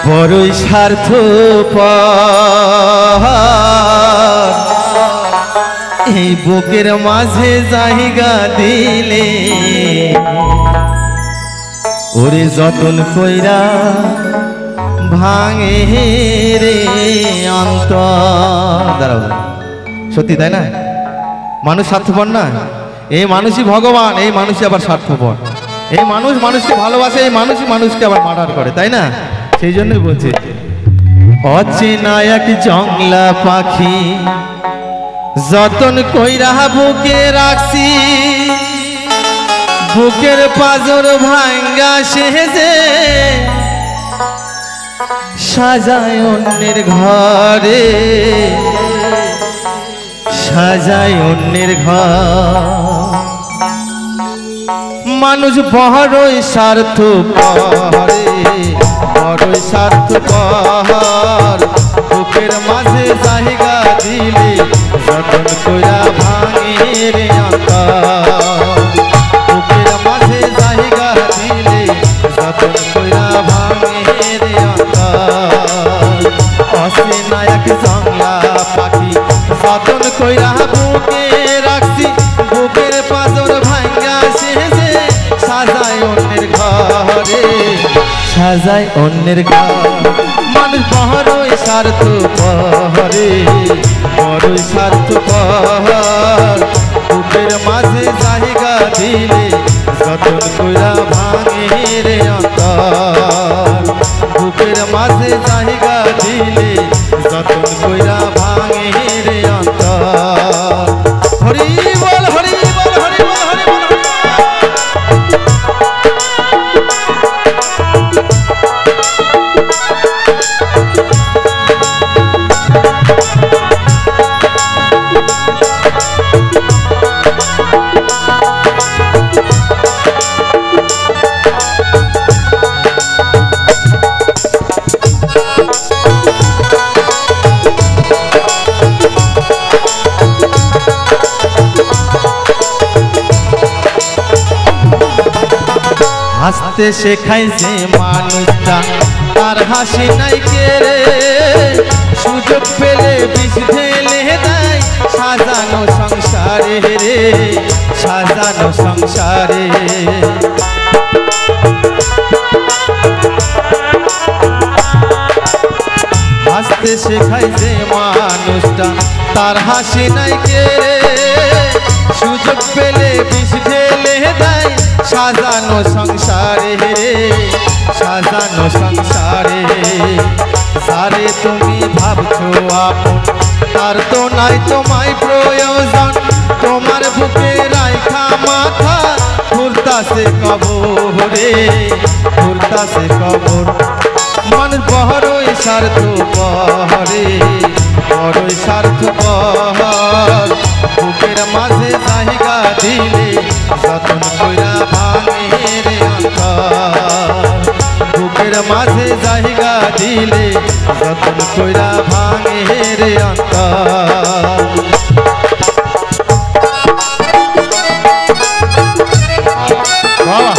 বড়ই স্বার্থপর এই বুকের মাঝে জায়গা দিলে ওরে যতন কইরা ভাঙে রে অন্তর। দাঁড়াও, সত্যি তাই না? মানুষ স্বার্থপর না? এই মানুষই ভগবান, এই মানুষই আবার স্বার্থপর। এই মানুষ মানুষকে ভালোবাসে, এই মানুষই মানুষকে আবার মার্ডার করে, তাই না? সেই জন্যই বলছে অচেনা এক জংলা পাখি যতন কইরা বুকে রাখছি, বুকের পাজর ভাঙ্গা সেজে সাজায় অন্যের ঘরে, সাজায় অন্যের ঘর। মানুষ বড়ই স্বার্থপর, বড়ই স্বার্থপর বুকের মাঝে জায়গা দিলে যতন কইরা ভাঙে রে অন্তর। বুকের মাঝে জায়গা দিলে যতন কইরা ভাঙে রে অন্তর। অচেনা এক জংলা পাখি যতন কইরা বুকে রাখছি, বুকের পাজর ভাঙ্গা সেজে সাজায় অন্যের ঘরে, সাজায় অন্যের ঘর। মানুষ বড়ই স্বার্থপর, বড়ই স্বার্থপর বুকের মাঝে জায়গা দিলে যতন কইরা ভাঙে রে অন্তর। বুকের মাঝে জায়গা দিলে যতন কইরা ভাঙে রে অন্তর। হরি বল, হরি বল, হরি বল, হরি বল। হাসতে শেখায় যে মানুষটা তার হাসি নাই কেড়ে, সুযোগ পেলে বিষ ঢেলে দেয় সাজানো সংসারে রে, সাজানো সংসারে। হাসতে শেখায় যে মানুষটা তার হাসি নাই কেড়ে, সুযোগ পেলে বিষ ঢেলে দেয় সাজানো সংসারে রে, সাজানো সংসারে। সারে তুমি ভাবছো আপন, তার তো নাই তোমায় প্রয়োজন, তোমার বুকে রাইখা মাথা ঘুরতাছে কবরে, ঘুরতাছে কবর। মানুষ বড়ই স্বার্থপর, বড়ই স্বার্থপর বুকের মাঝে জায়গা দিলে যতন কইরা ভাঙে রে অন্তর। বুকের মাঝে জায়গা দিলে যতন কইরা ভাঙে রে অন্তর। বাবা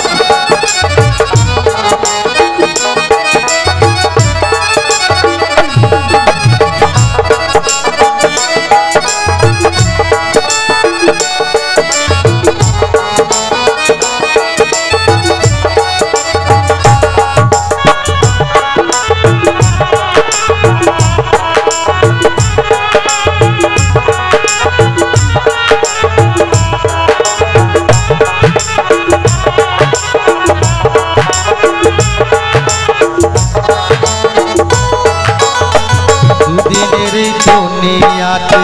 দুনিয়াতে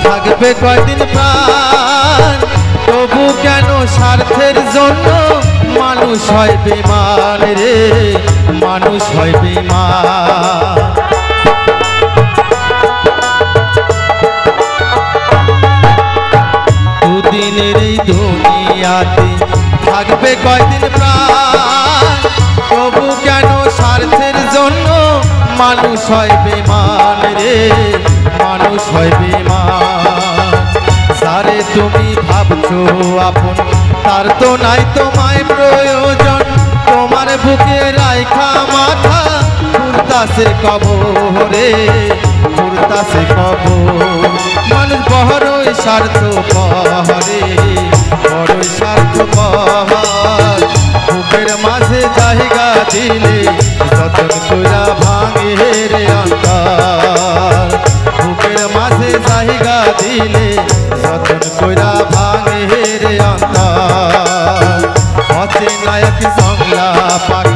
থাকবে কয়দিন প্রাণ, তবু কেন স্বার্থের জন্য মানুষ হয় বেঈমান রে, মানুষ হয় বেঈমান। দুদিনের এই দুনিয়াতে থাকবে কয়দিন প্রাণ, তবু কেন স্বার্থের জন্য মানুষ হয় বেঈমান রে, মানুষ হয় বেঈমান। সারে তুমি ভাবছো আপন, তার তো নাই তোমায় প্রয়োজন, তোমার বুকে ঘুরতাছে কবরে, ঘুরতাছে কবর। মানুষ বড়ই স্বার্থ পরে, বড়ই স্বার্থ পর। বুকের মাঝে জায়গা দিলে যতন কইরা ভাঙে রে অন্তর। বুকের মাঝে জায়গা দিলে যতন কইরা ভাঙে রে অন্তর। অচেনা এক জংলা পাখি